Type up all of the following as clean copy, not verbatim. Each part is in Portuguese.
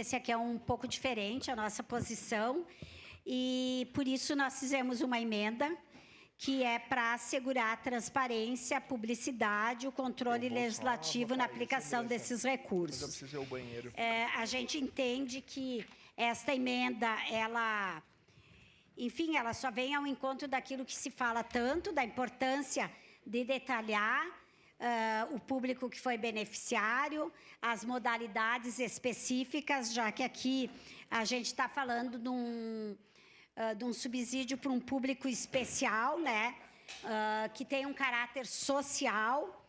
Esse aqui é um pouco diferente, a nossa posição, e por isso nós fizemos uma emenda que é para assegurar a transparência, a publicidade, o controle legislativo na aplicação desses recursos. Eu preciso ir ao banheiro. A gente entende que esta emenda, enfim, ela só vem ao encontro daquilo que se fala tanto, da importância de detalhar o público que foi beneficiário, as modalidades específicas, já que aqui a gente está falando de um subsídio para um público especial, né, que tem um caráter social.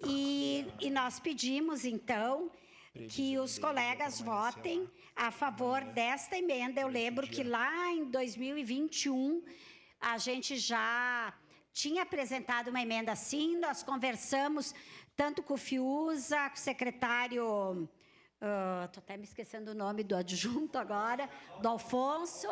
E nós pedimos, então, que os colegas votem a favor desta emenda. Eu lembro que lá em 2021 a gente já tinha apresentado uma emenda assim, nós conversamos tanto com o Fiuza, com o secretário, estou até me esquecendo o nome do adjunto agora, do Alfonso,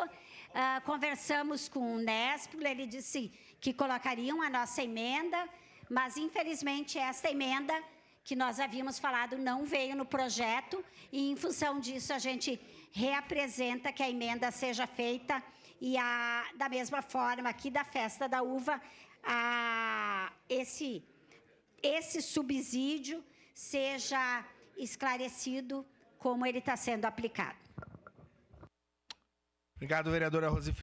conversamos com o Nespolo, ele disse que colocariam a nossa emenda, mas infelizmente essa emenda que nós havíamos falado não veio no projeto e em função disso a gente reapresenta que a emenda seja feita e da mesma forma aqui da Festa da Uva, esse subsídio seja esclarecido como ele está sendo aplicado. Obrigado, vereadora Rosifina.